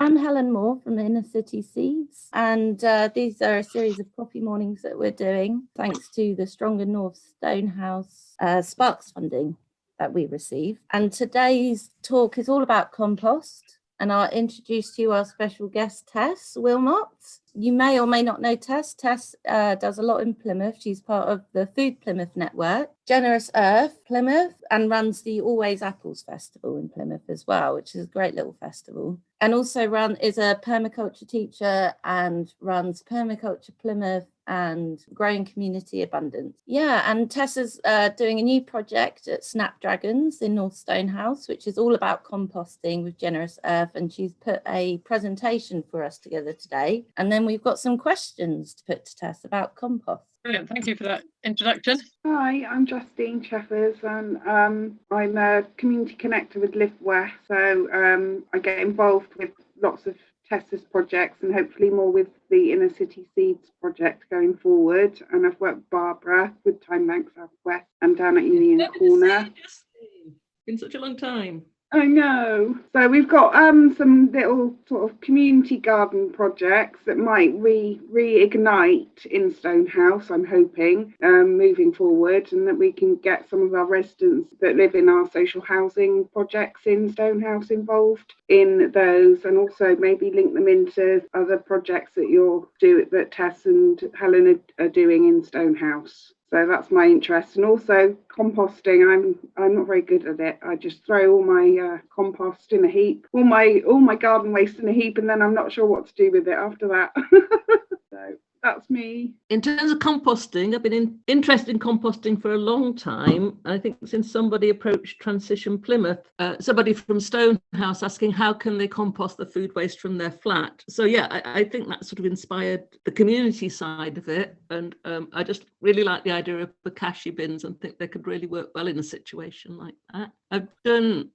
I'm Helen Moore from Inner City Seeds, and these are a series of coffee mornings that we're doing thanks to the Stronger North Stonehouse Sparks funding that we receive. And today's talk is all about compost, and I'll introduce to you our special guest, Tess Wilmot. You may or may not know Tess. Tess does a lot in Plymouth. She's part of the Food Plymouth network, Generous Earth Plymouth, and runs the Always Apples Festival in Plymouth as well, which is a great little festival. And also is a permaculture teacher and runs Permaculture Plymouth and Growing Community Abundance. Yeah, and Tessa's doing a new project at Snapdragons in North Stonehouse, which is all about composting with Generous Earth, and she's put a presentation for us together today. And then we've got some questions to put to Tess about compost. Brilliant, thank you for that introduction. Hi, I'm Justine Cheffers, and I'm a community connector with Live West, so I get involved with lots of Tessa's projects and hopefully more with the Inner City Seeds project going forward. And I've worked with Barbara with Time Bank South West and down at Union Corner. It's been such a long time. I know. So we've got some little sort of community garden projects that might reignite in Stonehouse, I'm hoping, moving forward, and that we can get some of our residents that live in our social housing projects in Stonehouse involved in those, and also maybe link them into other projects that Tess and Helen are doing in Stonehouse. So that's my interest. And also composting, I'm not very good at it. I just throw all my compost in a heap, all my garden waste in a heap, and then I'm not sure what to do with it after that. So that's me. In terms of composting, I've been interested in composting for a long time. I think since somebody approached Transition Plymouth, somebody from Stonehouse asking how can they compost the food waste from their flat. So yeah, I think that sort of inspired the community side of it. And I just really like the idea of Bokashi bins and think they could really work well in a situation like that. I've done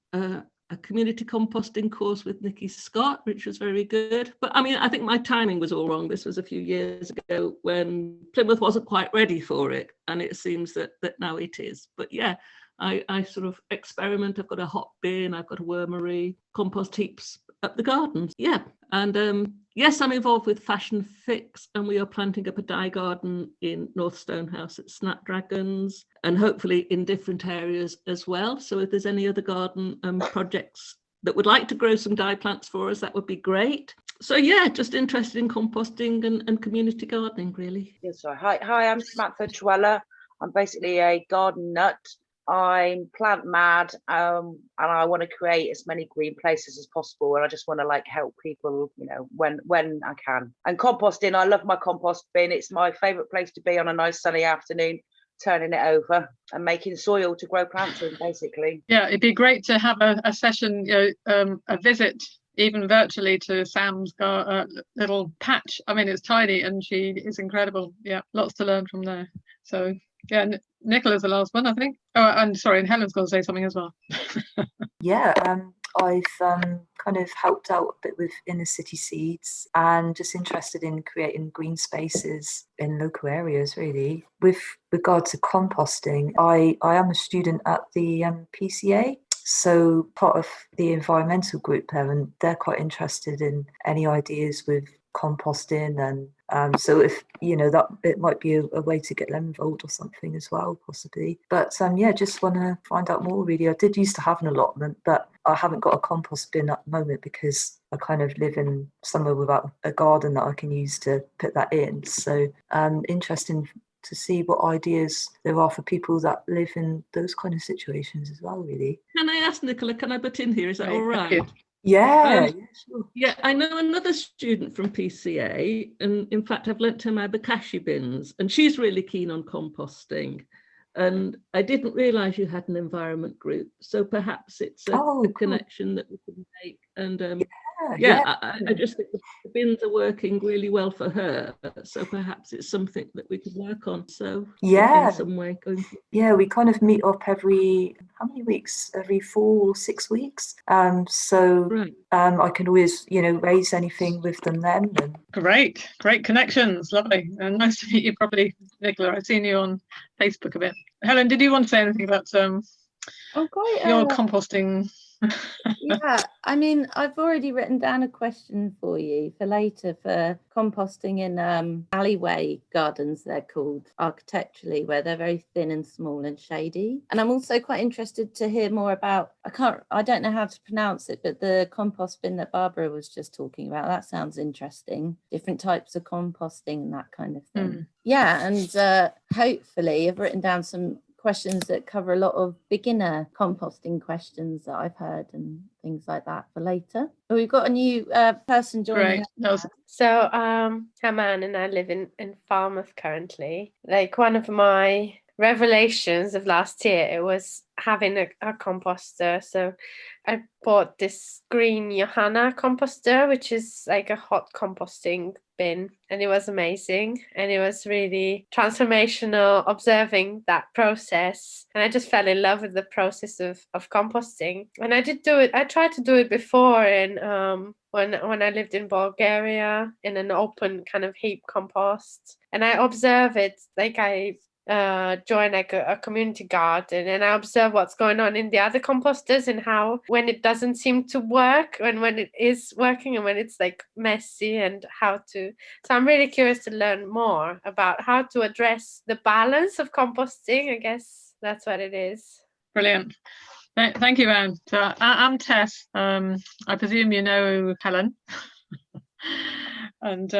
a community composting course with Nikki Scott, which was very good. But I mean, I think my timing was all wrong. This was a few years ago when Plymouth wasn't quite ready for it. And it seems that now it is. But yeah, I sort of experiment. I've got a hot bin, I've got a wormery, compost heaps up the gardens. Yeah. And yes, I'm involved with Fashion Fix, and we are planting up a dye garden in North Stonehouse at Snapdragons, and hopefully in different areas as well. So if there's any other garden projects that would like to grow some dye plants for us, that would be great. So yeah, just interested in composting and community gardening, really. Yes, sorry. Hi, I'm Samantha Trweller. I'm basically a garden nut. I'm plant mad, and I want to create as many green places as possible, and I just want to help people, when I can. And composting, I love my compost bin. It's my favourite place to be on a nice sunny afternoon, turning it over and making soil to grow plants in, basically. Yeah, it'd be great to have a session, a visit, even virtually, to Sam's little patch. I mean, it's tiny and she is incredible. Yeah, lots to learn from there. So yeah, Nicola's the last one, I think. Oh, I'm sorry, and Helen's going to say something as well. Yeah, I've kind of helped out a bit with Inner City Seeds and just interested in creating green spaces in local areas, really. With regard to composting, I am a student at the PCA. So part of the environmental group there, and they're quite interested in any ideas with composting, and so if that it might be a way to get them involved or something as well, possibly. But yeah, just want to find out more, really. I did used to have an allotment, but I haven't got a compost bin at the moment because I kind of live in somewhere without a garden that I can use to put that in. So interesting to see what ideas there are for people that live in those kind of situations as well, really. Can I ask, Nicola, can I butt in here? Is that all right? Yeah, sure. Yeah, I know another student from PCA, and in fact I've lent her my Bokashi bins, and she's really keen on composting. And I didn't realise you had an environment group, so perhaps it's a connection that we can make. And I just think the bins are working really well for her, so perhaps it's something that we could work on. So in some way going forward. Yeah, we kind of meet up every 4 or 6 weeks. So I can always raise anything with them then. And Great connections, lovely, and nice to meet you properly, Nicola. I've seen you on Facebook a bit. Helen, did you want to say anything about your composting Yeah, I mean, I've already written down a question for you for later for composting in alleyway gardens, they're called architecturally, where they're very thin and small and shady. And I'm also quite interested to hear more about, I don't know how to pronounce it, but the compost bin that Barbara was just talking about, that sounds interesting. Different types of composting and that kind of thing. Yeah, and hopefully I've written down some questions that cover a lot of beginner composting questions that I've heard and things like that for later. We've got a new person joining us. So Haman and I live in Falmouth currently. Like, one of my revelations of last year, it was having a composter. So I bought this green Johanna composter, which is like a hot composting bin, and it was amazing, and it was really transformational observing that process, and I just fell in love with the process of composting. And I tried to do it before in when I lived in Bulgaria in an open kind of heap compost, and I observe it, like I join like a community garden, and I observe what's going on in the other composters and how when it doesn't seem to work and when it is working and when it's like messy and how to. So I'm really curious to learn more about how to address the balance of composting. I guess that's what it is. Brilliant. Thank you, Anne. So I'm Tess. I presume you know Helen. And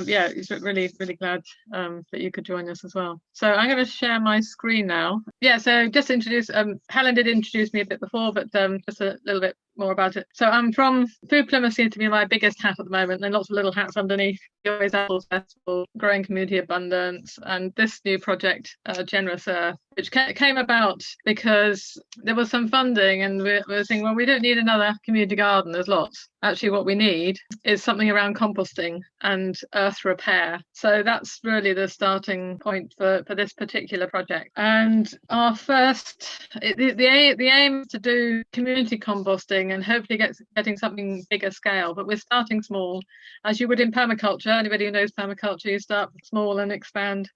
yeah, it's really glad that you could join us as well. So I'm going to share my screen now. Yeah, so just to introduce, Helen did introduce me a bit before, but just a little bit more about it. So I'm from Food Plymouth, seems to be my biggest hat at the moment, and lots of little hats underneath. Always Apples Festival, Growing Community Abundance, and this new project, Generous Earth, which came about because there was some funding, and we're thinking, well, we don't need another community garden. There's lots. Actually, what we need is something around composting and earth repair. So that's really the starting point for this particular project. And our the aim is to do community composting and hopefully getting something bigger scale. But we're starting small, as you would in permaculture. Anybody who knows permaculture, you start small and expand.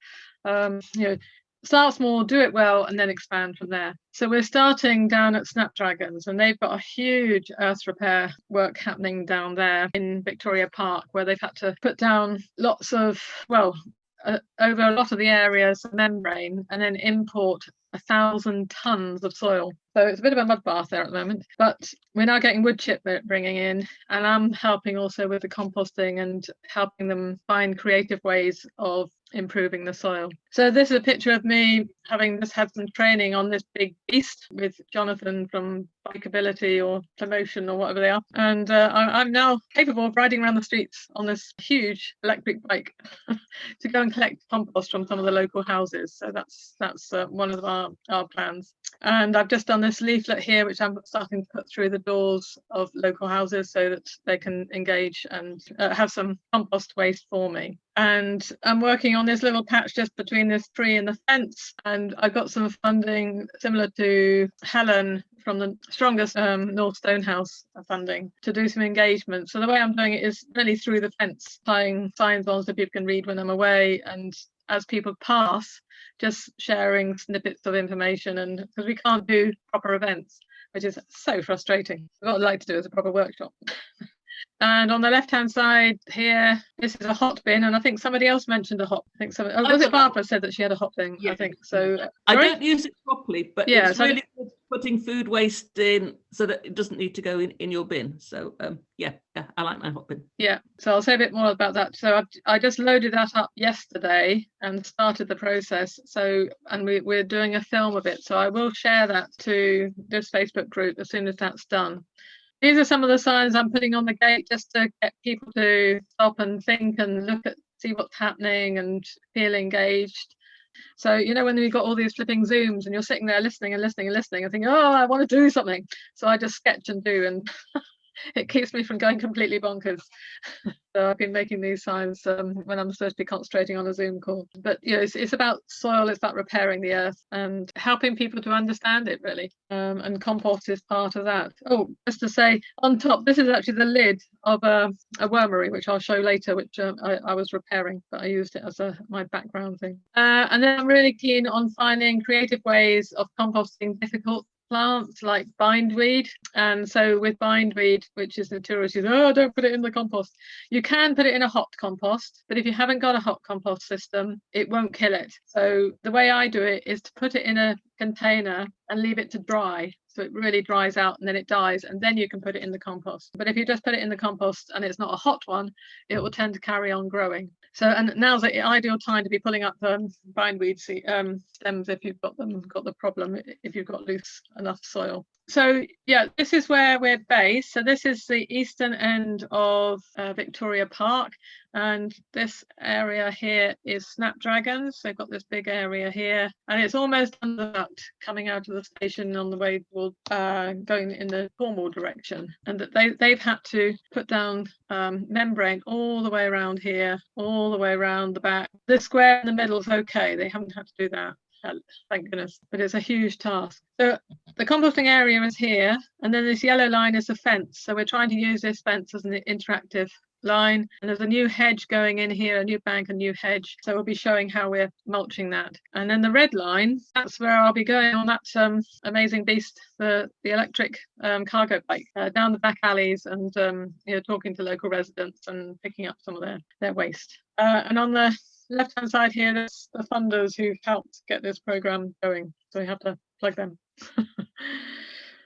Start small, do it well, and then expand from there. So we're starting down at Snapdragons, and they've got a huge earth repair work happening down there in Victoria Park, where they've had to put down lots of, over a lot of the areas, membrane, and then import 1,000 tons of soil. So it's a bit of a mud bath there at the moment, but we're now getting wood chip bringing in, and I'm helping also with the composting and helping them find creative ways of improving the soil. So this is a picture of me having just had some training on this big beast with Jonathan from Bikeability or Promotion or whatever they are, and I'm now capable of riding around the streets on this huge electric bike to go and collect compost from some of the local houses. So that's one of our plans. And I've just done this leaflet here, which I'm starting to put through the doors of local houses so that they can engage and have some compost waste for me. And I'm working on this little patch just between this tree and the fence, and I got some funding similar to Helen from the Stronger North Stonehouse funding to do some engagement. So the way I'm doing it is really through the fence, tying signs on so people can read when I'm away, and as people pass, just sharing snippets of information. And because we can't do proper events, which is so frustrating. What I'd like to do is a proper workshop. And on the left-hand side here, this is a hot bin, and I think somebody else mentioned a hot. I think somebody. Oh, was it Barbara said that she had a hot bin? Yeah. I think so. I don't use it properly, but yeah, it's really good putting food waste in so that it doesn't need to go in your bin. So yeah, I like my hot bin. Yeah, so I'll say a bit more about that. So I just loaded that up yesterday and started the process. So, and we're doing a film of it. So I will share that to this Facebook group as soon as that's done. These are some of the signs I'm putting on the gate just to get people to stop and think and see what's happening and feel engaged. So, when we've got all these flipping Zooms and you're sitting there listening and thinking, oh, I want to do something. So I just sketch and do, and it keeps me from going completely bonkers. So I've been making these signs when I'm supposed to be concentrating on a Zoom call. But it's about soil, it's about repairing the earth and helping people to understand it, really. And compost is part of that. Oh, just to say, on top, this is actually the lid of a wormery, which I'll show later, which I was repairing, but I used it as my background thing. And then I'm really keen on finding creative ways of composting difficult plants like bindweed. And so with bindweed, which is notorious, oh, don't put it in the compost. You can put it in a hot compost, but if you haven't got a hot compost system, it won't kill it. So the way I do it is to put it in a container and leave it to dry. So it really dries out and then it dies, and then you can put it in the compost. But if you just put it in the compost and it's not a hot one, it will tend to carry on growing. So, and now's the ideal time to be pulling up bindweed stems if you've got the problem, if you've got loose enough soil. So yeah, this is where we're based. So this is the eastern end of Victoria Park, and this area here is Snapdragons. They've got this big area here, and it's almost underduct coming out of the station on the way going in the Cornwall direction. And that they've had to put down membrane all the way around here, all the way around the back. This square in the middle is okay. They haven't had to do that. Thank goodness, but it's a huge task. So the composting area is here, and then this yellow line is the fence. So we're trying to use this fence as an interactive line, and there's a new hedge going in here, a new bank, a new hedge. So we'll be showing how we're mulching that. And then the red line, that's where I'll be going on that amazing beast, the electric cargo bike, down the back alleys, and talking to local residents and picking up some of their waste. And on the left-hand side here, there's the funders who've helped get this program going. So we have to plug them.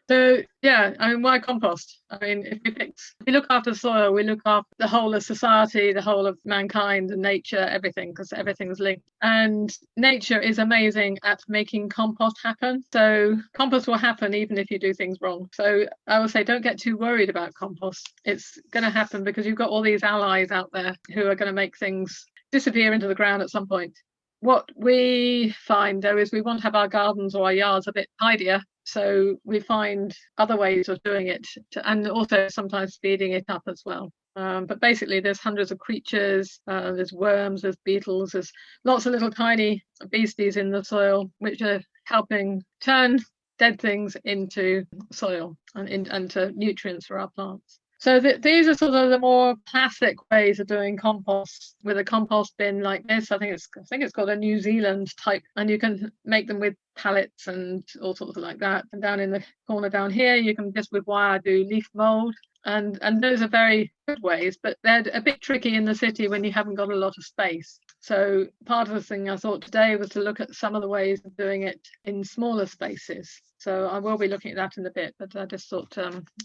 So yeah, I mean, why compost? I mean, if we look after the soil, we look after the whole of society, the whole of mankind and nature, everything, because everything's linked. And nature is amazing at making compost happen. So compost will happen even if you do things wrong. So I would say don't get too worried about compost. It's going to happen because you've got all these allies out there who are going to make things disappear into the ground at some point. What we find though is we want to have our gardens or our yards a bit tidier. So we find other ways of doing it, and also sometimes speeding it up as well. But basically there's hundreds of creatures, there's worms, there's beetles, there's lots of little tiny beasties in the soil which are helping turn dead things into soil and into nutrients for our plants. So these are sort of the more classic ways of doing compost, with a compost bin like this. I think it's called a New Zealand type, and you can make them with pallets and all sorts of like that. And down in the corner down here, you can just with wire do leaf mold, and those are very good ways, but they're a bit tricky in the city when you haven't got a lot of space. So part of the thing I thought today was to look at some of the ways of doing it in smaller spaces. So I will be looking at that in a bit, but I just thought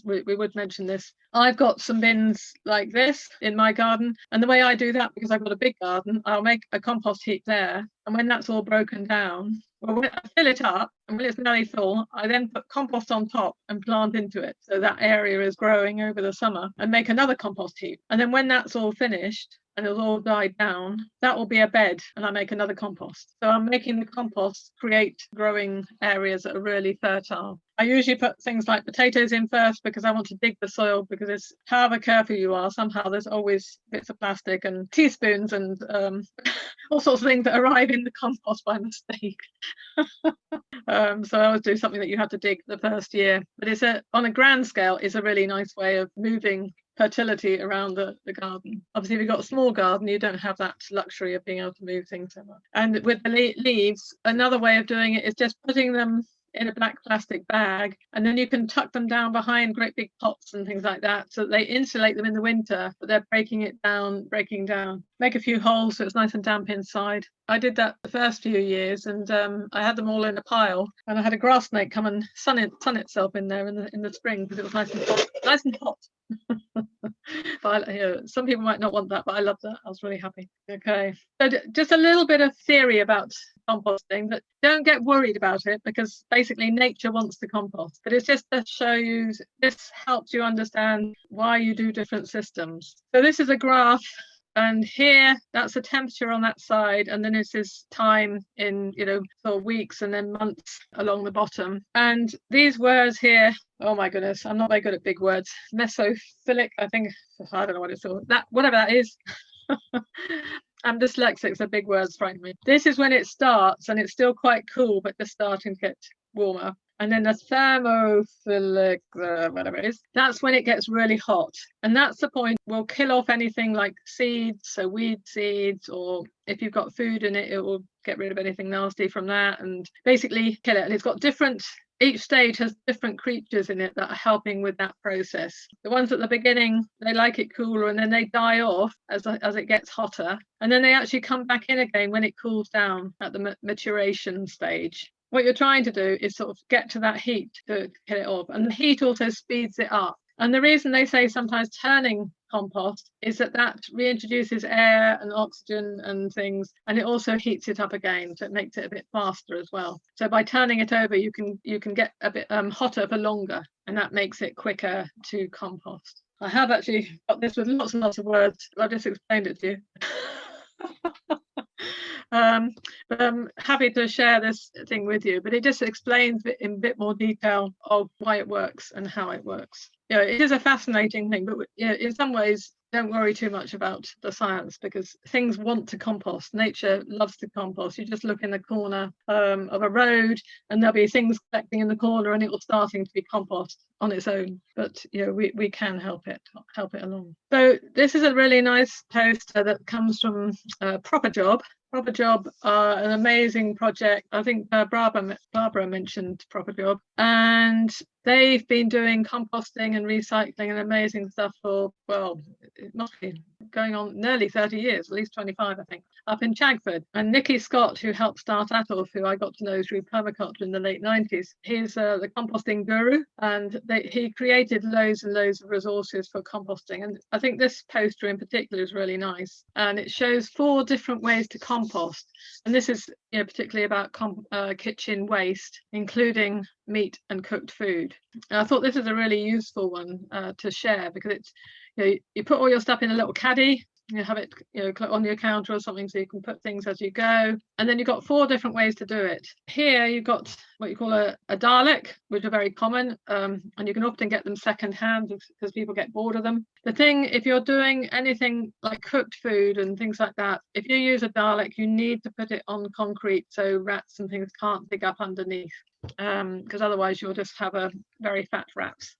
we would mention this. I've got some bins like this in my garden, and the way I do that, because I've got a big garden, I'll make a compost heap there, and when that's all broken down, well, I fill it up, and when it's nearly full, I then put compost on top and plant into it. So that area is growing over the summer, and make another compost heap. And then when that's all finished, and it'll all died down, that will be a bed, and I make another compost. So I'm making the compost create growing areas that are really fertile. I usually put things like potatoes in first because I want to dig the soil, because it's however careful you are, somehow there's always bits of plastic and teaspoons and all sorts of things that arrive in the compost by mistake. So I always do something that you have to dig the first year, but it's on a grand scale, it's a really nice way of moving fertility around the garden. Obviously, if you've got a small garden, you don't have that luxury of being able to move things so much. And with the leaves, another way of doing it is just putting them in a black plastic bag, and then you can tuck them down behind great big pots and things like that, so that they insulate them in the winter, but they're breaking down. Make a few holes so it's nice and damp inside. I did that the first few years, and I had them all in a pile, and I had a grass snake come and sun itself in there in the spring, because it was nice and hot. But some people might not want that, but I love that. I was really happy. Okay, so just a little bit of theory about composting, but don't get worried about it, because basically nature wants to compost, but it's just to show you, this helps you understand why you do different systems. So this is a graph, and here that's the temperature on that side, and then it's this time in sort of weeks and then months along the bottom. And these words here, oh my goodness, I'm not very good at big words. Mesophilic, I don't know what it's called, that whatever that is. I'm dyslexic, so big words frighten me. This is when it starts, and it's still quite cool, but just starting to get warmer. And then the thermophilic, whatever it is, that's when it gets really hot. And that's the point. We'll kill off anything like seeds, so weed seeds, or if you've got food in it, it will get rid of anything nasty from that and basically kill it. And it's got different each stage has different creatures in it that are helping with that process. The ones at the beginning, they like it cooler, and then they die off as it gets hotter, and then they actually come back in again when it cools down at the maturation stage. What you're trying to do is sort of get to that heat to get it off, and the heat also speeds it up. And the reason they say sometimes turning compost is that reintroduces air and oxygen and things, and it also heats it up again, so it makes it a bit faster as well. So by turning it over, you can get a bit hotter for longer, and that makes it quicker to compost. I have actually got this with lots and lots of words. I just explained it to you. But I'm happy to share this thing with you, but it just explains in a bit more detail of why it works and how it works. It is a fascinating thing, but in some ways, don't worry too much about the science, because things want to compost. Nature loves to compost. You just look in the corner of a road and there'll be things collecting in the corner, and it will starting to be compost on its own. But we can help it along. So this is a really nice poster that comes from Proper Job. Proper Job are an amazing project. I think Barbara mentioned Proper Job, and they've been doing composting and recycling and amazing stuff for, well, it must be going on nearly 30 years, at least 25, I think, up in Chagford. And Nicky Scott, who helped start that off, who I got to know through Permaculture in the late 90s, he's the composting guru, and he created loads and loads of resources for composting. And I think this poster in particular is really nice, and it shows 4 different ways to compost. And this is particularly about kitchen waste, including meat and cooked food. And I thought this is a really useful one to share, because it's you put all your stuff in a little caddy, you have it on your counter or something, so you can put things as you go. And then you've got 4 different ways to do it. Here you've got what you call a Dalek, which are very common, and you can often get them second hand because people get bored of them. The thing, if you're doing anything like cooked food and things like that, if you use a Dalek, you need to put it on concrete so rats and things can't dig up underneath, because otherwise you'll just have a very fat rats.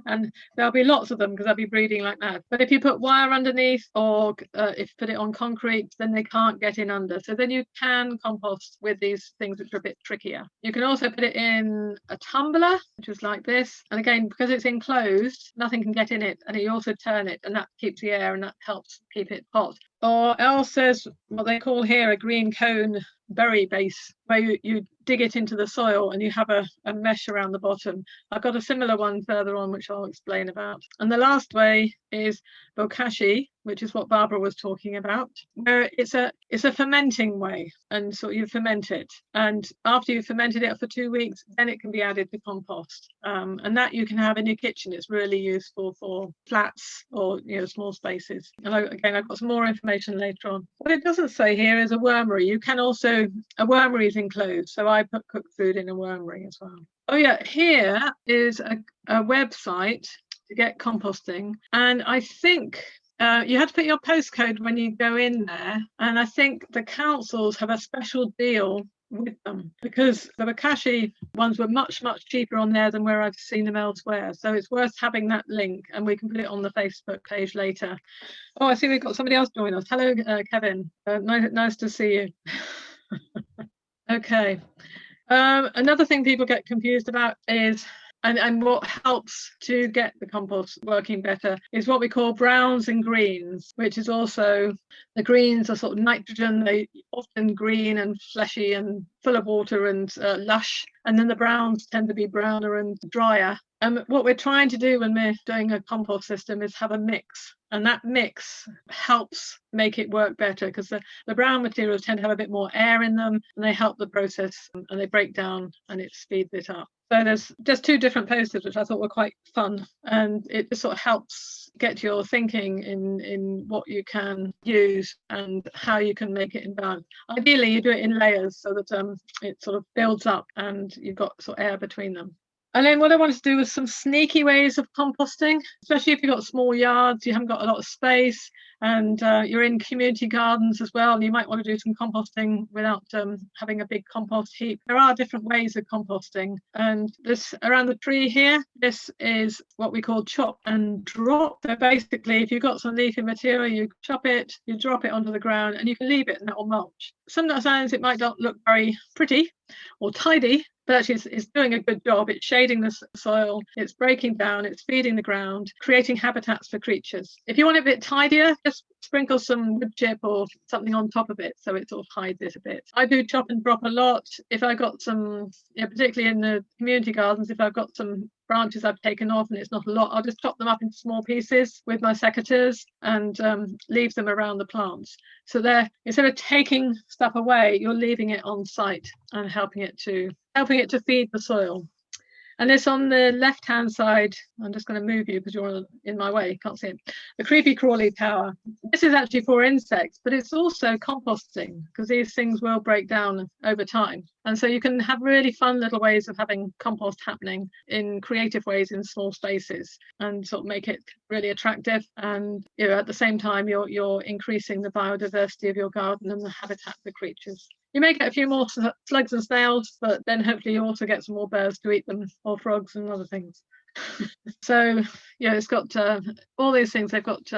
And there'll be lots of them because they'll be breeding like that. But if you put wire underneath, or if you put it on concrete, then they can't get in under. So then you can compost with these things which are a bit trickier. You can also put it in a tumbler, which is like this. And again, because it's enclosed, nothing can get in it. And you also turn it, and that keeps the air, and that helps keep it hot. Or else there's what they call here a green cone bury base, where you dig it into the soil and you have a mesh around the bottom. I've got a similar one further on, which I'll explain about. And the last way is Bokashi, which is what Barbara was talking about, where it's a fermenting way, and so you ferment it, and after you've fermented it for 2 weeks, then it can be added to compost, and that you can have in your kitchen. It's really useful for flats or small spaces. And I've got some more information later on. What it doesn't say here is a wormery. You can also, a wormery is enclosed, so I put cooked food in a wormery as well. Oh yeah, here is a website to get composting, and I think you have to put your postcode when you go in there, and I think the councils have a special deal with them, because the Bokashi ones were much cheaper on there than where I've seen them elsewhere. So it's worth having that link, and we can put it on the Facebook page later. Oh, I see we've got somebody else joining us. Hello, Kevin. Nice to see you. Okay. Another thing people get confused about is, and what helps to get the compost working better, is what we call browns and greens, which is also, the greens are sort of nitrogen, they often green and fleshy and full of water and lush, and then the browns tend to be browner and drier. And what we're trying to do when we're doing a compost system is have a mix, and that mix helps make it work better, because the brown materials tend to have a bit more air in them, and they help the process, and they break down, and it speeds it up. So there's just 2 different posters which I thought were quite fun, and it just sort of helps get your thinking in what you can use and how you can make it in balance. Ideally you do it in layers so that it sort of builds up and you've got sort of air between them. And then what I wanted to do was some sneaky ways of composting, especially if you've got small yards, you haven't got a lot of space, and you're in community gardens as well, and you might want to do some composting without having a big compost heap. There are different ways of composting, and this around the tree here, this is what we call chop and drop. So basically, if you've got some leafy material, you chop it, you drop it onto the ground, and you can leave it and that will mulch. sometimes it might not look very pretty or tidy, but actually it's doing a good job. It's shading the soil, it's breaking down, it's feeding the ground, creating habitats for creatures. If you want it a bit tidier, just sprinkle some wood chip or something on top of it so it sort of hides it a bit. I do chop and drop a lot. If I got some, particularly in the community gardens, if I've got some branches I've taken off and it's not a lot, I'll just chop them up into small pieces with my secateurs and leave them around the plants. So they're, instead of taking stuff away, you're leaving it on site and helping it to feed the soil. And this on the left hand side, I'm just going to move you because you're in my way, can't see it. The creepy crawly tower. This is actually for insects, but it's also composting because these things will break down over time. And so you can have really fun little ways of having compost happening in creative ways in small spaces and sort of make it really attractive. And at the same time, you're increasing the biodiversity of your garden and the habitat for creatures. You may get a few more slugs and snails, but then hopefully you also get some more birds to eat them, or frogs and other things. So it's got all these things. They've got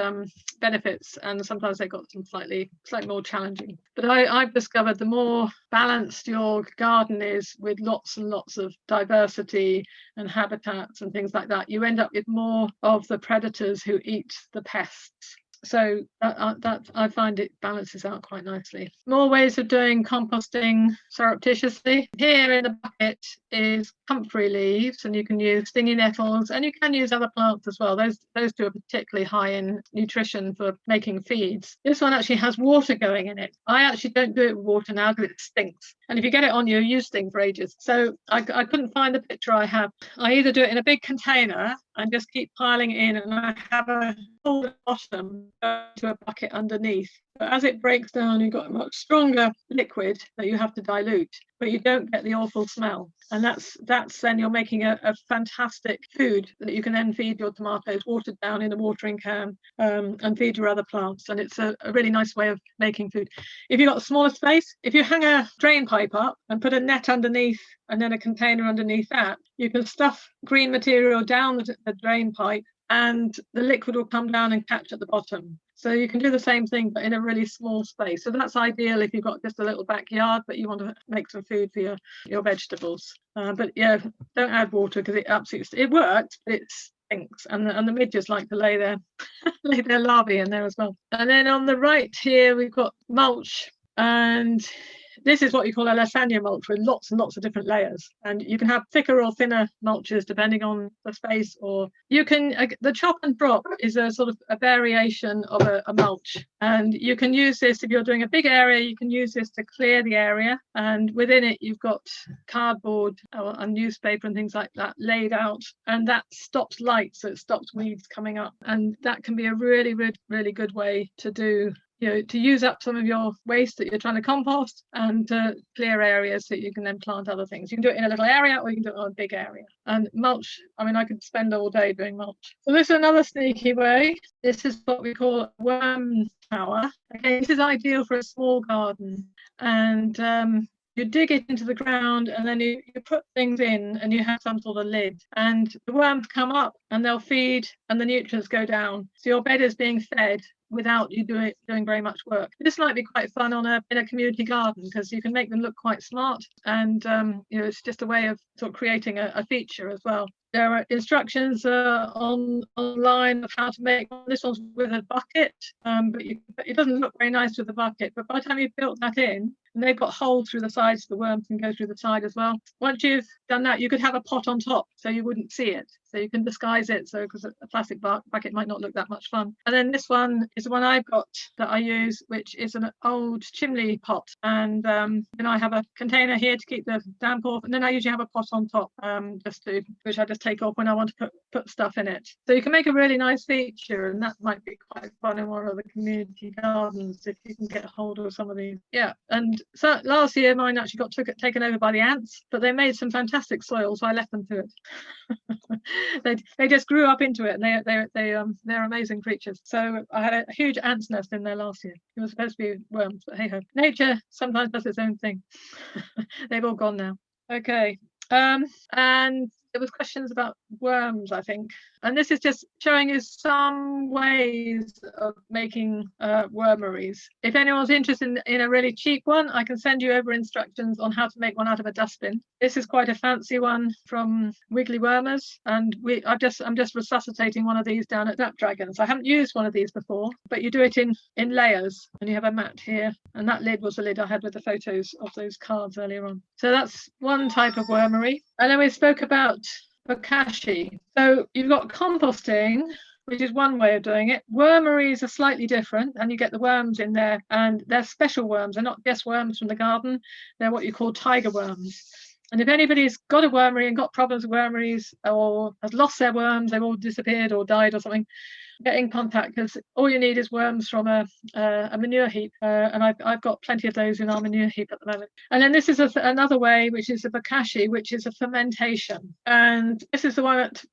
benefits, and sometimes they've got some slightly more challenging. But I've discovered the more balanced your garden is, with lots and lots of diversity and habitats and things like that, you end up with more of the predators who eat the pests. So that I find it balances out quite nicely. More ways of doing composting surreptitiously. Here in the bucket is comfrey leaves, and you can use stingy nettles, and you can use other plants as well. Those two are particularly high in nutrition for making feeds. This one actually has water going in it. I actually don't do it with water now because it stinks. And if you get it on you sting for ages. So I couldn't find the picture I have. I either do it in a big container and just keep piling in, and I have a hole at the bottom to a bucket underneath. But as it breaks down, you've got a much stronger liquid that you have to dilute, but you don't get the awful smell. And that's then you're making a fantastic food that you can then feed your tomatoes, watered down in a watering can, and feed your other plants. And it's a really nice way of making food. If you've got a smaller space, if you hang a drain pipe up and put a net underneath and then a container underneath that, you can stuff green material down the drain pipe, and the liquid will come down and catch at the bottom. So you can do the same thing, but in a really small space. So that's ideal if you've got just a little backyard, but you want to make some food for your vegetables. But don't add water because it works, but it stinks. And the midges like to lay their larvae in there as well. And then on the right here, we've got mulch. And this is what you call a lasagna mulch, with lots and lots of different layers. And you can have thicker or thinner mulches depending on the space, or you can, the chop and drop is a sort of a variation of a mulch. And you can use this, if you're doing a big area, you can use this to clear the area. And within it, you've got cardboard and newspaper and things like that laid out. And that stops light, so it stops weeds coming up. And that can be a really, really, really good way to do, to use up some of your waste that you're trying to compost and to clear areas so you can then plant other things. You can do it in a little area, or you can do it on a big area. And mulch, I could spend all day doing mulch. So this is another sneaky way. This is what we call a worm tower. Okay, this is ideal for a small garden. And you dig it into the ground, and then you put things in, and you have some sort of lid, and the worms come up and they'll feed, and the nutrients go down. So your bed is being fed without you doing very much work. This might be quite fun in a community garden, because you can make them look quite smart, and it's just a way of sort of creating a feature as well. There are instructions online of how to make one. This one's with a bucket, but it doesn't look very nice with the bucket. But by the time you've built that in, and they've got holes through the sides, the worms can go through the side as well. Once you've done that, you could have a pot on top so you wouldn't see it. So you can disguise it, so because a plastic bucket might not look that much fun. And then this one is the one I've got that I use, which is an old chimney pot. And then I have a container here to keep the damp off. And then I usually have a pot on top, which I just take off when I want to put stuff in it. So you can make a really nice feature, and that might be quite fun in one of the community gardens if you can get hold of some of these. Yeah, and so last year mine actually got taken over by the ants, but they made some fantastic soil, so I left them to it. They just grew up into it, and they're amazing creatures. So I had a huge ant's nest in there last year. It was supposed to be worms, but hey ho, nature sometimes does its own thing. They've all gone now. Okay. And there was questions about worms, I think, and this is just showing you some ways of making wormeries. If anyone's interested in a really cheap one, I can send you over instructions on how to make one out of a dustbin. This is quite a fancy one from Wiggly Wormers, and I'm just resuscitating one of these down at Snapdragons. I haven't used one of these before, but you do it in layers, and you have a mat here, and that lid was the lid I had with the photos of those cards earlier on. So that's one type of wormery. And then we spoke about Bokashi. So you've got composting, which is one way of doing it. Wormeries are slightly different, and you get the worms in there, and they're special worms. They're not just worms from the garden. They're what you call tiger worms. And if anybody's got a wormery and got problems with wormeries, or has lost their worms, they've all disappeared or died or something, get in contact, because all you need is worms from a manure heap, and I've got plenty of those in our manure heap at the moment. And then this is another way, which is a Bokashi, which is a fermentation. And this is the one at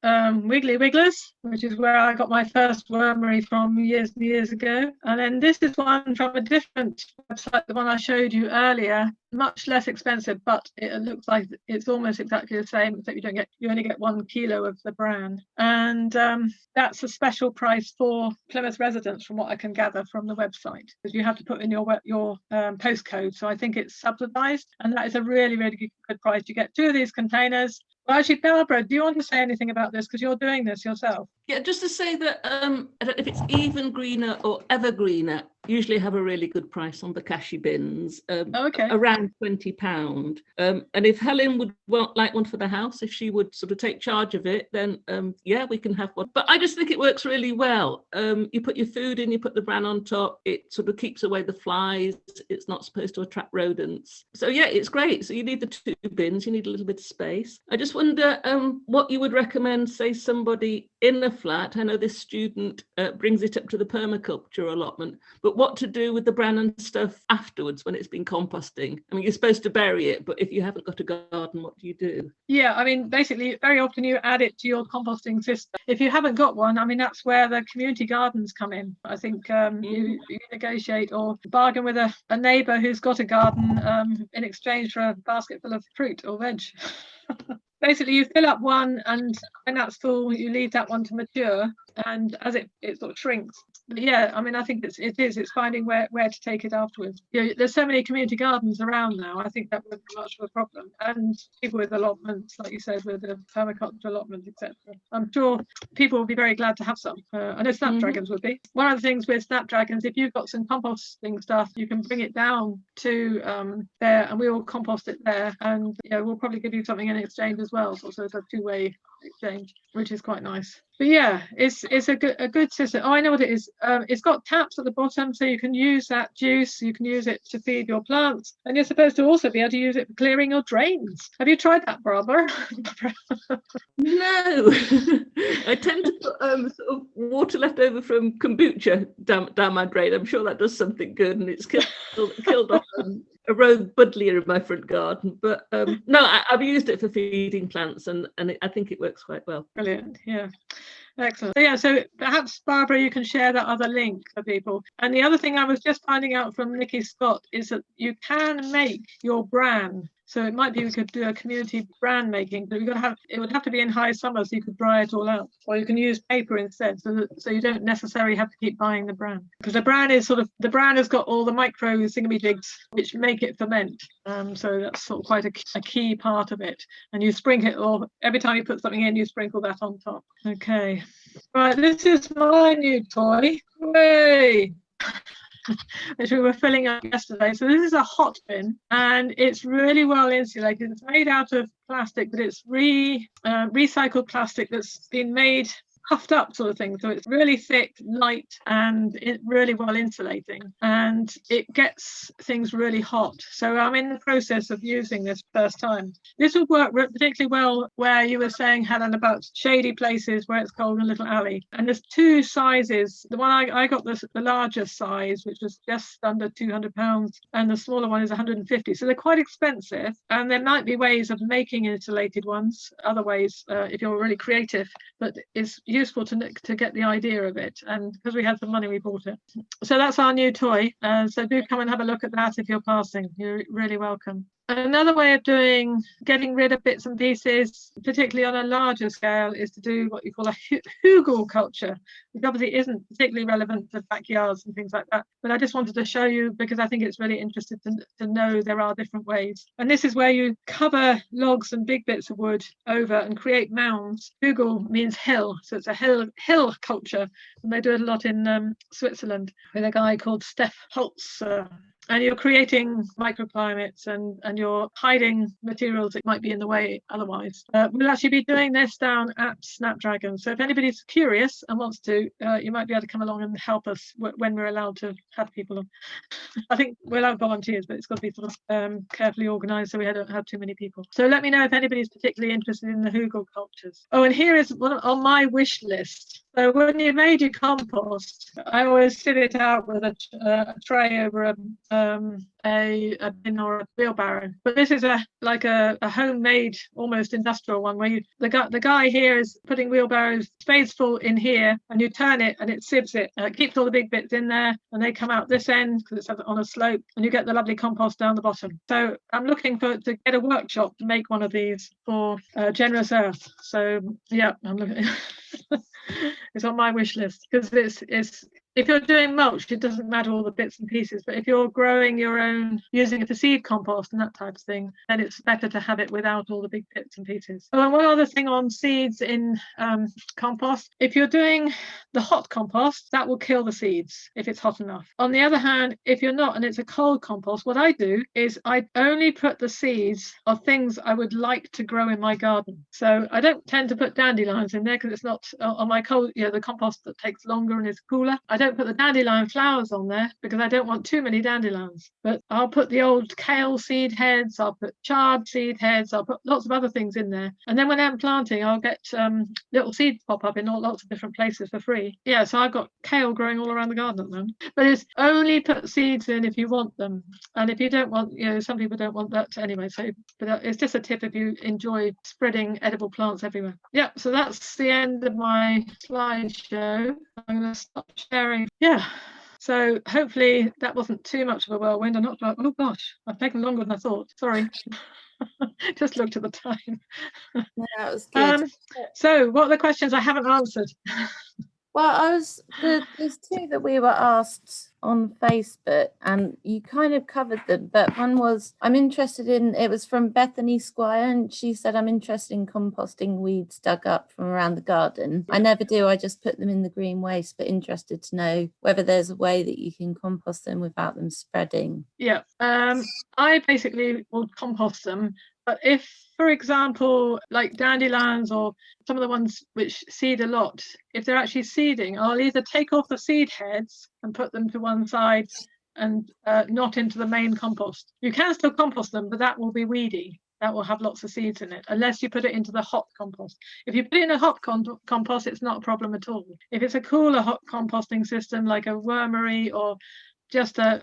Wiggly Wigglers, which is where I got my first wormery from years and years ago. And then this is one from a different website, the one I showed you earlier, much less expensive, but it looks like it's almost exactly the same, except you only get 1 kilo of the bran. And that's a special price for Plymouth residents, from what I can gather from the website, because you have to put in your postcode. So I think it's subsidized, and that is a really, really good price. You get 2 of these containers. Well, actually, Barbara, do you want to say anything about this, because you're doing this yourself? Yeah, just to say that I don't know if it's even greener or ever greener, usually have a really good price on Bokashi bins, around £20. And if Helen would like one for the house, if she would sort of take charge of it, then yeah, we can have one. But I just think it works really well. You put your food in, you put the bran on top, it sort of keeps away the flies. It's not supposed to attract rodents. So yeah, it's great. So you need the 2 bins, you need a little bit of space. I just wonder what you would recommend, say, somebody in a flat. I know this student brings it up to the permaculture allotment, but what to do with the bran and stuff afterwards when it's been composting? I mean, you're supposed to bury it, but if you haven't got a garden, what do you do? Yeah, I mean, basically, very often you add it to your composting system. If you haven't got one, I mean, that's where the community gardens come in. I think you negotiate or bargain with a neighbour who's got a garden in exchange for a basket full of fruit or veg. Basically, you fill up one, and when that's full, you leave that one to mature, and as it sort of shrinks. But yeah, I mean, I think it's finding where to take it afterwards. You know, there's so many community gardens around now. I think that would be much of a problem. And people with allotments, like you said, with the permaculture allotments, etc. I'm sure people would be very glad to have some. I know Snapdragons would be. One of the things with Snapdragons, if you've got some composting stuff, you can bring it down to there, and we will compost it there. And yeah, we'll probably give you something in exchange as well. So it's a 2-way exchange, which is quite nice. But yeah, it's a good system. Oh, I know what it is. It's got taps at the bottom, so you can use that juice. You can use it to feed your plants, and you're supposed to also be able to use it for clearing your drains. Have you tried that, Barbara? No. I tend to put sort of water left over from kombucha down my drain. I'm sure that does something good, and it's killed off a rogue buddleia in my front garden. But no, I've used it for feeding plants, and I think it works quite well. Brilliant. Yeah. Excellent. So yeah, so perhaps, Barbara, you can share that other link for people. And the other thing I was just finding out from Nikki Scott is that you can make your bran. So it might be we could do a community bran making, but it would have to be in high summer, so you could dry it all out. Or you can use paper instead, so you don't necessarily have to keep buying the bran. Because the bran has got all the micro thingamajigs which make it ferment. So that's sort of quite a key part of it. And you sprinkle it, or every time you put something in, you sprinkle that on top. Okay. Right, this is my new toy. Hooray! Which we were filling up yesterday. So this is a hot bin, and it's really well insulated. It's made out of plastic, but it's recycled plastic that's been made puffed up sort of thing. So it's really thick, light, and it really well insulating, and it gets things really hot. So I'm in the process of using this first time. This would work particularly well where you were saying, Helen, about shady places where it's cold in a little alley. And there's 2 sizes. The one I got the larger size, which was just under £200, and the smaller one is 150. So they're quite expensive, and there might be ways of making insulated ones, other ways if you're really creative, but it's useful to get the idea of it, and because we had some money, we bought it. So that's our new toy, so do come and have a look at that if you're passing. You're really welcome. Another way of getting rid of bits and pieces, particularly on a larger scale, is to do what you call a hugel culture, which obviously isn't particularly relevant to backyards and things like that. But I just wanted to show you because I think it's really interesting to know there are different ways. And this is where you cover logs and big bits of wood over and create mounds. Hugel means hill, so it's a hill culture, and they do it a lot in Switzerland with a guy called Steph Holzer. And you're creating microclimates and you're hiding materials that might be in the way otherwise. We'll actually be doing this down at Snapdragons. So if anybody's curious and wants to, you might be able to come along and help us when we're allowed to have people on. I think we're allowed volunteers, but it's got to be sort of carefully organised so we don't have too many people. So let me know if anybody's particularly interested in the hugel cultures. Oh, and here is one on my wish list. So when you made your compost, I always sit it out with a tray over a bin or a wheelbarrow. But this is like a homemade, almost industrial one where the guy here is putting wheelbarrows, spades full in here, and you turn it and it sieves it. It keeps all the big bits in there, and they come out this end because it's on a slope, and you get the lovely compost down the bottom. So I'm looking to get a workshop to make one of these for Generous Earth. So yeah, I'm looking. It's on my wish list because it's if you're doing mulch, it doesn't matter all the bits and pieces, but if you're growing your own, using it for seed compost and that type of thing, then it's better to have it without all the big bits and pieces. Oh, and one other thing on seeds in compost, if you're doing the hot compost, that will kill the seeds if it's hot enough. On the other hand, if you're not and it's a cold compost, what I do is I only put the seeds of things I would like to grow in my garden. So I don't tend to put dandelions in there because it's not on my cold, the compost that takes longer and is cooler. I don't put the dandelion flowers on there because I don't want too many dandelions, but I'll put the old kale seed heads, I'll put chard seed heads, I'll put lots of other things in there, and then when I'm planting I'll get little seeds pop up in lots of different places for free. Yeah, so I've got kale growing all around the garden at the moment, but it's only put seeds in if you want them, and if you don't want, some people don't want that anyway, so but it's just a tip if you enjoy spreading edible plants everywhere. Yeah, so that's the end of my slideshow. I'm going to stop sharing. Yeah, so hopefully that wasn't too much of a whirlwind. I'm not like, oh gosh, I've taken longer than I thought. Sorry. Just looked at the time. Yeah, that was good. So what are the questions I haven't answered? Well, there's two that we were asked on Facebook, and you kind of covered them. But one was, it was from Bethany Squire, and she said, I'm interested in composting weeds dug up from around the garden. I never do, I just put them in the green waste, but interested to know whether there's a way that you can compost them without them spreading. Yeah, I basically will compost them. But if, for example, like dandelions or some of the ones which seed a lot, if they're actually seeding, I'll either take off the seed heads and put them to one side and not into the main compost. You can still compost them, but that will be weedy. That will have lots of seeds in it, unless you put it into the hot compost. If you put it in a hot compost, it's not a problem at all. If it's a cooler hot composting system, like a wormery or just a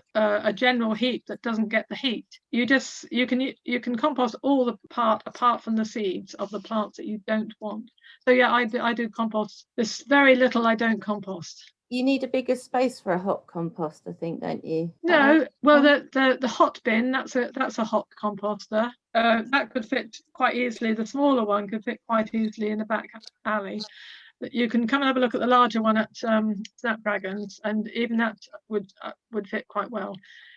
general heap that doesn't get the heat, you can compost all the apart from the seeds of the plants that you don't want. So yeah, I do compost. There's very little I don't compost. You need a bigger space for a hot compost, I think, don't you? No, well, the hot bin, that's a hot composter. That could fit quite easily. The smaller one could fit quite easily in the back alley. You can come and have a look at the larger one at Snapdragons, and even that would fit quite well.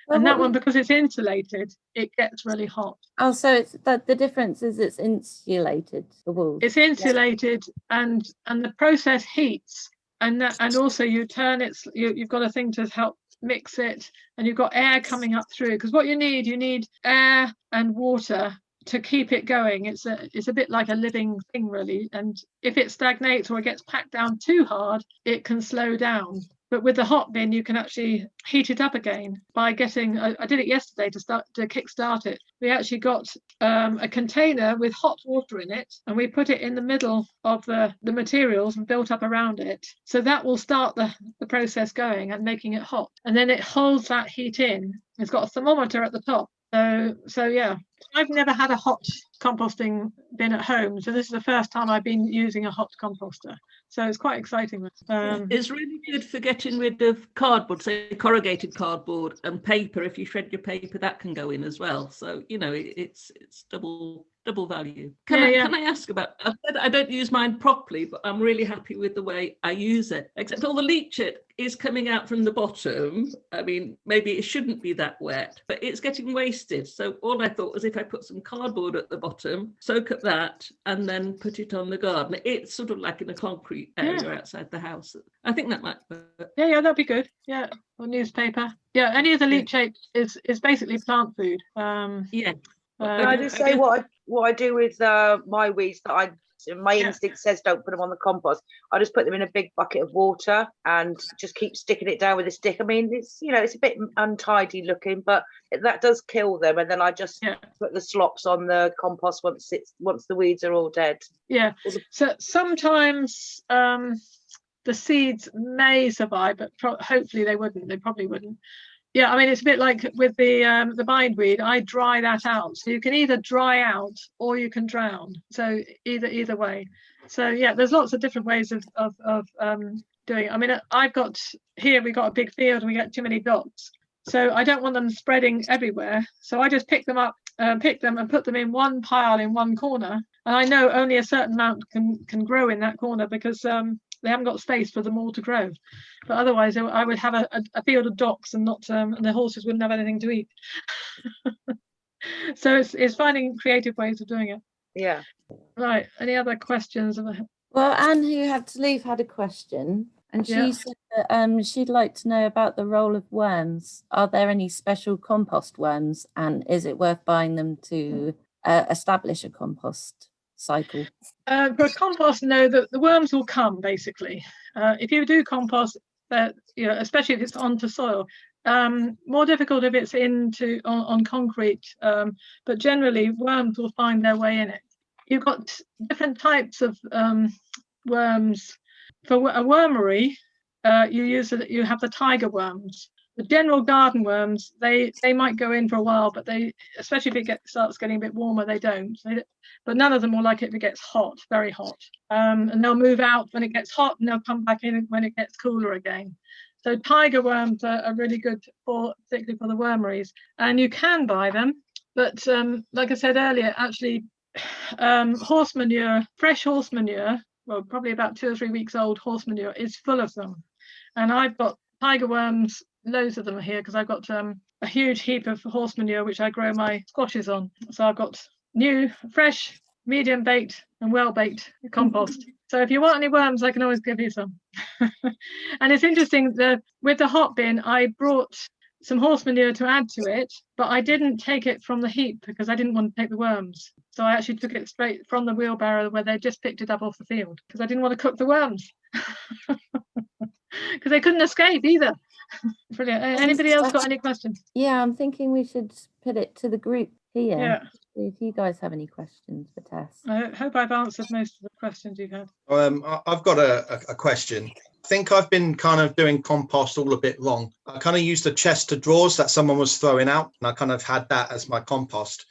And that one, because it's insulated, it gets really hot. Oh, so it's the difference is it's insulated, the walls. It's insulated, and the process heats, and also you turn it. You've got a thing to help mix it, and you've got air coming up through. Because what you need air and water to keep it going. It's a bit like a living thing, really, and if it stagnates or it gets packed down too hard, it can slow down. But with the hot bin, you can actually heat it up again by getting, I did it yesterday to kickstart it. We actually got a container with hot water in it, and we put it in the middle of the materials and built up around it. So that will start the process going and making it hot. And then it holds that heat in. It's got a thermometer at the top. So yeah, I've never had a hot composting bin at home, so this is the first time I've been using a hot composter. So it's quite exciting. It's really good for getting rid of cardboard, say corrugated cardboard and paper. If you shred your paper, that can go in as well. So it's double value. Can I ask about? I said I don't use mine properly, but I'm really happy with the way I use it. Except all the leachate is coming out from the bottom. I mean, maybe it shouldn't be that wet, but it's getting wasted. So all I thought was if I put some cardboard at the bottom, soak up that, and then put it on the garden. It's sort of like in a concrete area outside the house. I think that might work. Yeah, that'd be good. Yeah, or newspaper. Yeah, any of the leachate is basically plant food. Yeah. Can I just say what I do with my weeds that my instinct says don't put them on the compost. I just put them in a big bucket of water and just keep sticking it down with a stick. I mean, it's it's a bit untidy looking, but that does kill them. And then I just put the slops on the compost once the weeds are all dead. Yeah. So sometimes the seeds may survive, but hopefully they wouldn't. They probably wouldn't. Yeah, I mean, it's a bit like with the bindweed. I dry that out, so you can either dry out or you can drown. So either way. So yeah, there's lots of different ways of doing it. I mean, we got a big field and we get too many dots, so I don't want them spreading everywhere. So I just pick them and put them in one pile in one corner, and I know only a certain amount can grow in that corner because they haven't got space for them all to grow. But otherwise I would have a field of docks and not and the horses wouldn't have anything to eat. So it's finding creative ways of doing it. Yeah. Right, any other questions? Well, Anne, who had to leave, had a question, and she said that she'd like to know about the role of worms. Are there any special compost worms, and is it worth buying them to establish a compost cycle? For a compost, no, the worms will come basically. If you do compost, especially if it's onto soil, more difficult if it's on concrete, but generally worms will find their way in it. You've got different types of worms. For a wormery, you have the tiger worms. The general garden worms, they might go in for a while, but especially if it starts getting a bit warmer, they don't. But none of them will like it if it gets hot, very hot. And they'll move out when it gets hot, and they'll come back in when it gets cooler again. So tiger worms are really good particularly for the wormeries. And you can buy them, but like I said earlier, actually, horse manure, fresh horse manure, well, probably about 2 or 3 weeks old horse manure is full of them. And I've got tiger worms, loads of them here, because I've got a huge heap of horse manure which I grow my squashes on. So I've got new, fresh, medium baked and well baked compost. So if you want any worms, I can always give you some. And it's interesting that with the hot bin, I brought some horse manure to add to it, but I didn't take it from the heap because I didn't want to take the worms. So I actually took it straight from the wheelbarrow where they just picked it up off the field because I didn't want to cook the worms. Because they couldn't escape either. Brilliant. Anybody else got any questions? Yeah, I'm thinking we should put it to the group here. Yeah. See if you guys have any questions for Tess. I hope I've answered most of the questions you've had. I've got a question. I think I've been kind of doing compost all a bit wrong. I kind of used a chest of drawers that someone was throwing out, and I kind of had that as my compost.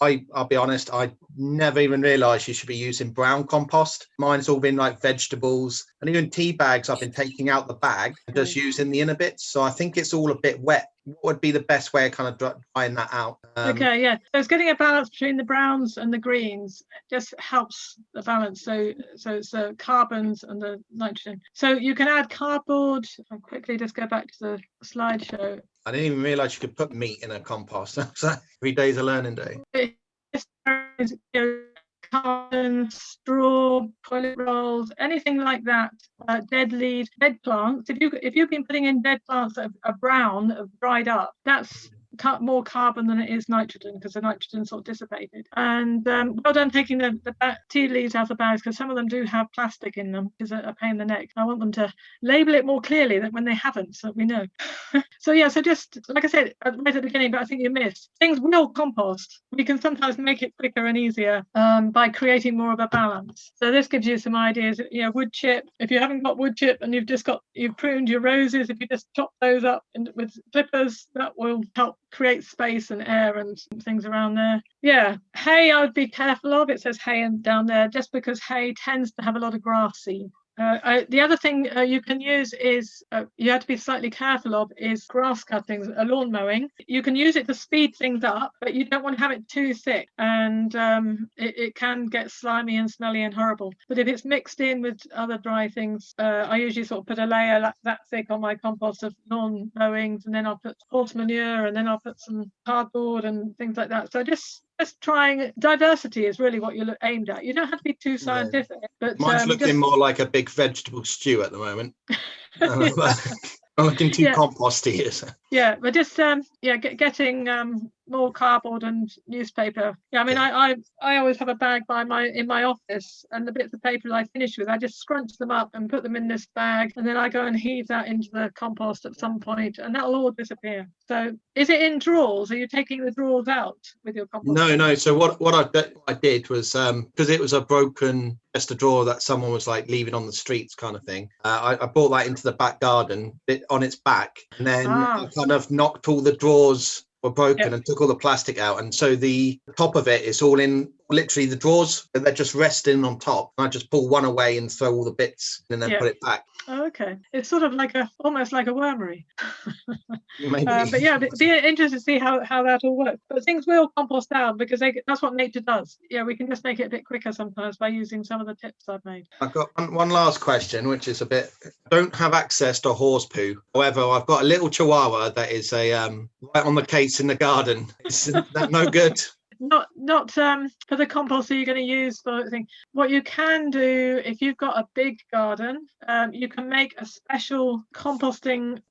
I'll be honest, I never even realised you should be using brown compost. Mine's all been like vegetables and even tea bags. I've been taking out the bag and just using the inner bits. So I think it's all a bit wet. What would be the best way of kind of drying that out? Okay, yeah. So it's getting a balance between the browns and the greens. It just helps the balance. So it's the carbons and the nitrogen. So you can add cardboard. I'll quickly just go back to the slideshow. I didn't even realise you could put meat in a compost. So every day's a learning day. Cotton, straw, toilet rolls, anything like that. Dead leaves, dead plants. If you've been putting in dead plants that are brown, dried up, that's more carbon than it is nitrogen because the nitrogen sort of dissipated. And well done taking the tea leaves out of the bags because some of them do have plastic in them, which is a pain in the neck. I want them to label it more clearly that when they haven't, so that we know. So yeah, so just like I said right at the beginning, but I think you missed, things will compost. We can sometimes make it quicker and easier by creating more of a balance. So this gives you some ideas. Wood chip. If you haven't got wood chip and you've pruned your roses, if you just chop those up with clippers, that will help create space and air and things around there. Yeah, hay I would be careful of. It says hay down there, just because hay tends to have a lot of grass seed. The other thing you can use is, you have to be slightly careful of, is grass cuttings, lawn mowing. You can use it to speed things up, but you don't want to have it too thick, and it can get slimy and smelly and horrible. But if it's mixed in with other dry things, I usually sort of put a layer that thick on my compost of lawn mowings, and then I'll put horse manure, and then I'll put some cardboard and things like that. So just trying, diversity is really what you're aimed at. You don't have to be too scientific. But mine's looking more like a big vegetable stew at the moment. I'm looking too composty here. So. Yeah, but just getting more cardboard and newspaper. Yeah, I mean, I always have a bag in my office, and the bits of paper that I finish with, I just scrunch them up and put them in this bag, and then I go and heave that into the compost at some point, and that'll all disappear. So, is it in drawers? Are you taking the drawers out with your compost? No. So what I did was, because it was a broken just a drawer that someone was like leaving on the streets kind of thing. I brought that into the back garden, bit on its back, and then I kind of knocked all the drawers were broken and took all the plastic out, and so the top of it is all in literally the drawers, but they're just resting on top. I just pull one away and throw all the bits and then put it back. Oh, okay, it's sort of like almost like a wormery. Maybe. But yeah, it'd be interesting to see how that all works. But things will compost down because that's what nature does. Yeah, we can just make it a bit quicker sometimes by using some of the tips I've made. I've got one last question, which is a bit, don't have access to horse poo. However, I've got a little chihuahua that is right on the case in the garden. Is that no good? Not for the compost that you're going to use for thing. What you can do, if you've got a big garden, you can make a special composting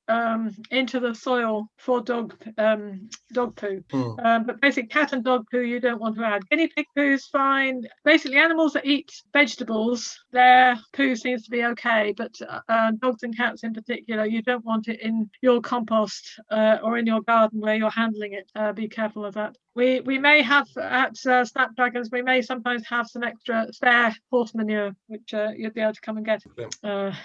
into the soil for dog poo. But basically cat and dog poo you don't want to add. Guinea pig poo is fine. Basically animals that eat vegetables, their poo seems to be okay, but dogs and cats in particular, you don't want it in your compost or in your garden where you're handling it. Be careful of that. We may have at Snapdragons, we may sometimes have some extra spare horse manure, which you'd be able to come and get,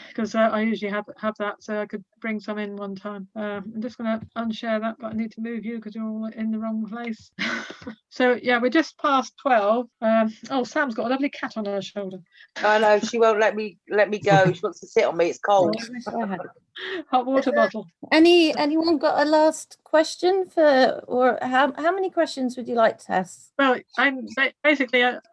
because I usually have that, so I could bring some in one time. I'm just going to unshare that, but I need to move you because you're all in the wrong place. So yeah, we're just past 12. Oh, Sam's got a lovely cat on her shoulder. I know, she won't let me go. She wants to sit on me. It's cold. Hot water bottle. Anyone got a last question or how many questions would you like, Tess? Well, I'm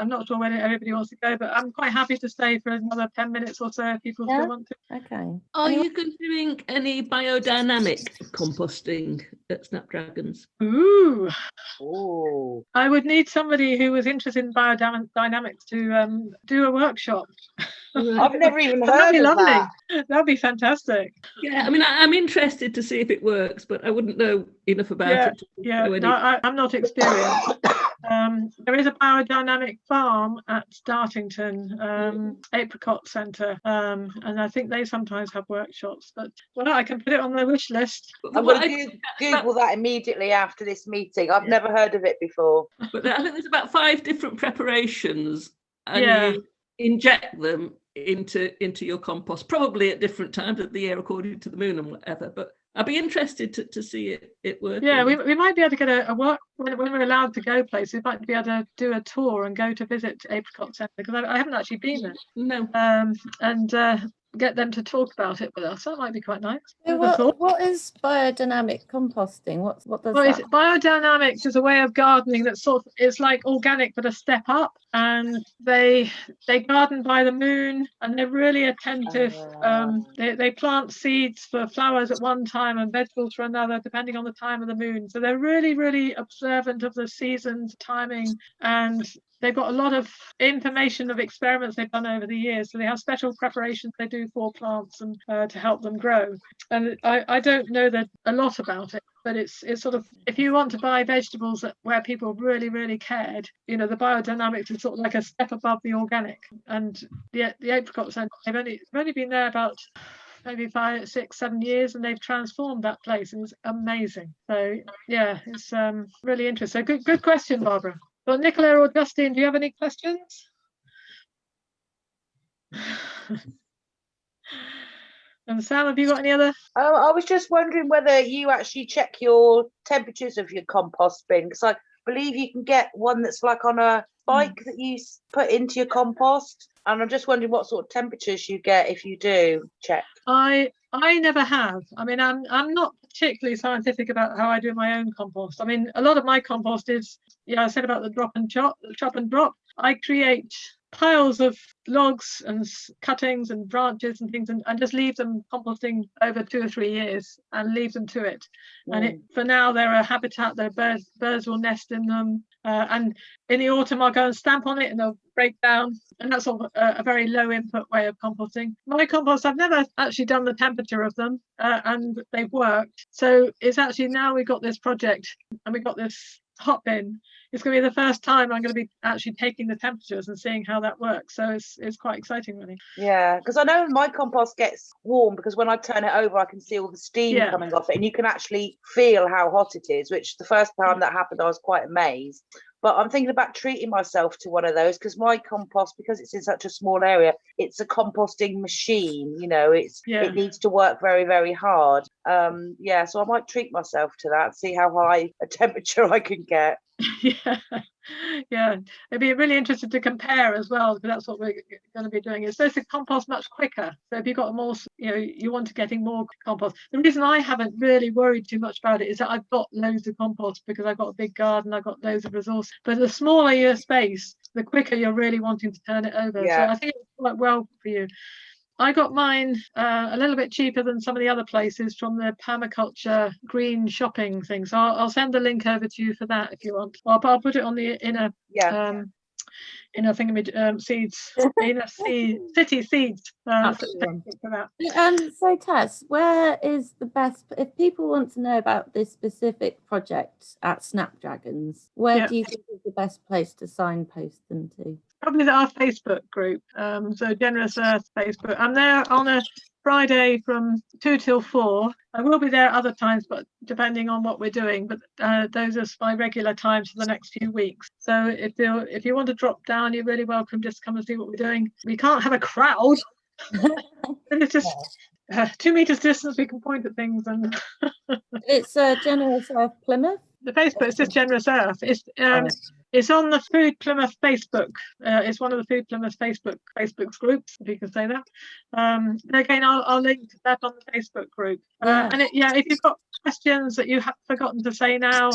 not sure whether everybody wants to go, but I'm quite happy to stay for another 10 minutes or so if people still want to. Okay. Are you considering any biodynamic composting at Snapdragons? Ooh. Oh. I would need somebody who was interested in biodynamics to do a workshop. I've never even heard of that. That'd be fantastic. Yeah, I mean, I'm interested to see if it works, but I wouldn't know enough about it. I'm not experienced. There is a biodynamic farm at Dartington, Apricot Centre, and I think they sometimes have workshops. But I can put it on the wish list. I'm going to Google that immediately after this meeting. I've never heard of it before. But I think there's about 5 different preparations, and you inject them into your compost, probably at different times of the year according to the moon and whatever. But I'd be interested to see it working. Yeah, we might be able to get a work when we're allowed to go places. We might be able to do a tour and go to visit Apricot Centre, because I haven't actually been there. No. And get them to talk about it with us. That might be quite nice. So what is biodynamic composting? What does that? Biodynamics is a way of gardening that sort of is like organic but a step up, and they garden by the moon, and they're really attentive. They plant seeds for flowers at one time and vegetables for another, depending on the time of the moon. So they're really, really observant of the seasons, timing, and they've got a lot of information of experiments they've done over the years. So they have special preparations they do for plants and to help them grow. And I don't know a lot about it, but it's sort of, if you want to buy vegetables where people really, really cared, the biodynamics is sort of like a step above the organic. And the Apricot Centre, they've only been there about maybe 5, 6, 7 years, and they've transformed that place, and it's amazing. So yeah, it's really interesting. So good question, Barbara. Well, Nicola or Justine, do you have any questions? And Sam, have you got any other? I was just wondering whether you actually check your temperatures of your compost bin, because I believe you can get one that's like on a spike that you put into your compost. And I'm just wondering what sort of temperatures you get if you do check. I never have. I mean, I'm not particularly scientific about how I do my own compost. I mean, a lot of my compost is, I said about the chop and drop. I create piles of logs and cuttings and branches and things, and just leave them composting over 2 or 3 years and leave them to it. And for now, they're a habitat. Birds will nest in them, and in the autumn I'll go and stamp on it and they'll break down. And that's sort of a very low input way of composting. My compost, I've never actually done the temperature of them, and they've worked. So it's actually, now we've got this project and we've got this hot bin. It's going to be the first time I'm going to be actually taking the temperatures and seeing how that works. So it's quite exciting, really. Yeah, because I know my compost gets warm, because when I turn it over, I can see all the steam coming off it, and you can actually feel how hot it is, which the first time that happened, I was quite amazed. But I'm thinking about treating myself to one of those, because my compost, because it's in such a small area, it's a composting machine. It needs to work very, very hard. So I might treat myself to that, see how high a temperature I can get. Yeah, it'd be really interesting to compare as well, because that's what we're going to be doing. It's supposed to compost much quicker. So if you've got more, you want to getting more compost. The reason I haven't really worried too much about it is that I've got loads of compost, because I've got a big garden, I've got loads of resources. But the smaller your space, the quicker you're really wanting to turn it over. So I think it's quite well for you. I got mine a little bit cheaper than some of the other places from the Permaculture green shopping thing. So I'll send the link over to you for that if you want. I'll put it on the inner seeds, inner city seeds. For that. So Tess, where is the best, if people want to know about this specific project at Snapdragons, where do you think is the best place to signpost them to? Probably our Facebook group, so Generous Earth Facebook. I'm there on a Friday from 2 till 4. I will be there other times, but depending on what we're doing. But those are my regular times for the next few weeks. So if you want to drop down, you're really welcome. Just come and see what we're doing. We can't have a crowd. And it's just 2 meters distance. We can point at things, and it's Generous Earth Plymouth. The Facebook is just Generous Earth. It's on the Food Plymouth Facebook. It's one of the Food Plymouth Facebook groups, if you can say that. Again, I'll link to that on the Facebook group. If you've got questions that you have forgotten to say now,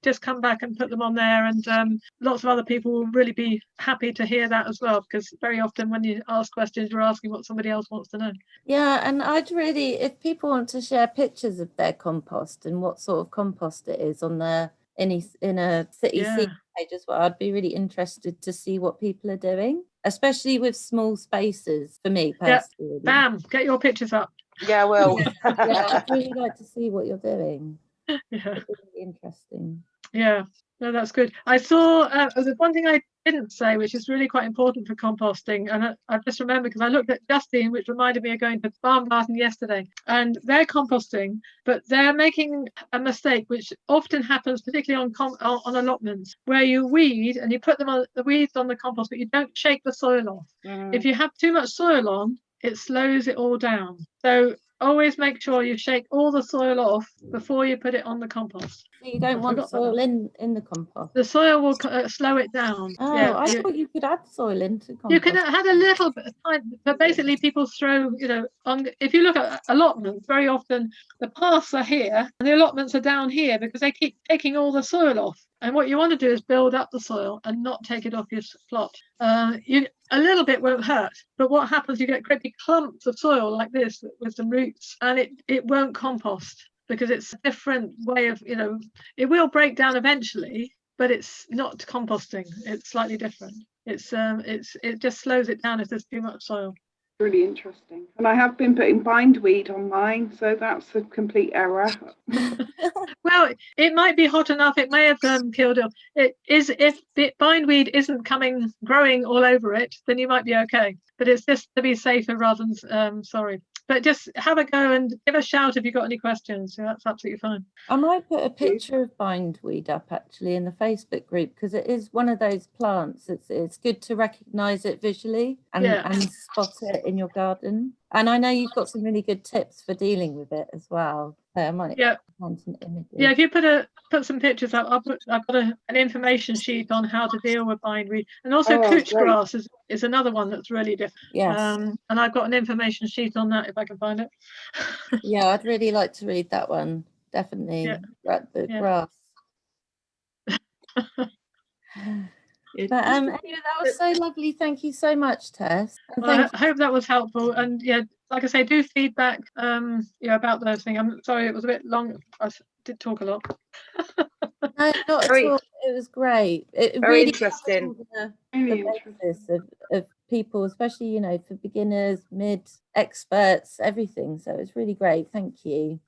just come back and put them on there. And lots of other people will really be happy to hear that as well, because very often when you ask questions, you're asking what somebody else wants to know. Yeah, and I'd really, if people want to share pictures of their compost and what sort of compost it is on their in a city seed page as well, I'd be really interested to see what people are doing, especially with small spaces. For me personally, Bam, get your pictures up. Yeah, well, I'd really like to see what you're doing. Yeah, it's really interesting. Yeah, no, that's good. I saw there's one thing I didn't say, which is really quite important for composting, and I just remember because I looked at Justine, which reminded me of going to Farm Garden yesterday, and they're composting, but they're making a mistake which often happens, particularly on allotments, where you weed and you put the weeds on the compost, but you don't shake the soil off. If you have too much soil on, it slows it all down. So always make sure you shake all the soil off before you put it on the compost. So you don't want soil in the compost? The soil will slow it down. Oh, yeah, I thought you could add soil into compost. You can add a little bit of time, but basically people throw, if you look at allotments, very often the paths are here and the allotments are down here because they keep taking all the soil off. And what you want to do is build up the soil and not take it off your plot. A little bit won't hurt, but what happens, you get great big clumps of soil like this with some roots, and it won't compost because it's a different way of, it will break down eventually, but it's not composting. It's slightly different. It just slows it down if there's too much soil. Really interesting. And I have been putting bindweed on mine, so that's a complete error. Well, it might be hot enough. It may have killed it. It is, if bindweed isn't growing all over it, then you might be okay. But it's just to be safer rather than sorry. but just have a go and give a shout if you've got any questions. So that's absolutely fine. I might put a picture of bindweed up actually in the Facebook group, because it is one of those plants. It's good to recognise it visually and spot it in your garden. And I know you've got some really good tips for dealing with it as well. So I might find some images. Yeah, if you put some pictures up, I've got an information sheet on how to deal with bindweed, and also couch grass is another one that's really different. Yes. And I've got an information sheet on that if I can find it. Yeah, I'd really like to read that one. Definitely. Yeah. The grass. But anyway, that was so lovely. Thank you so much, Tess. And Well, I hope that was helpful. And yeah, like I say, do feedback about those things. I'm sorry it was a bit long. I did talk a lot. No, not at all. It was great. It Very really interesting. The basis of people, especially, for beginners, mid, experts, everything. So it's really great. Thank you.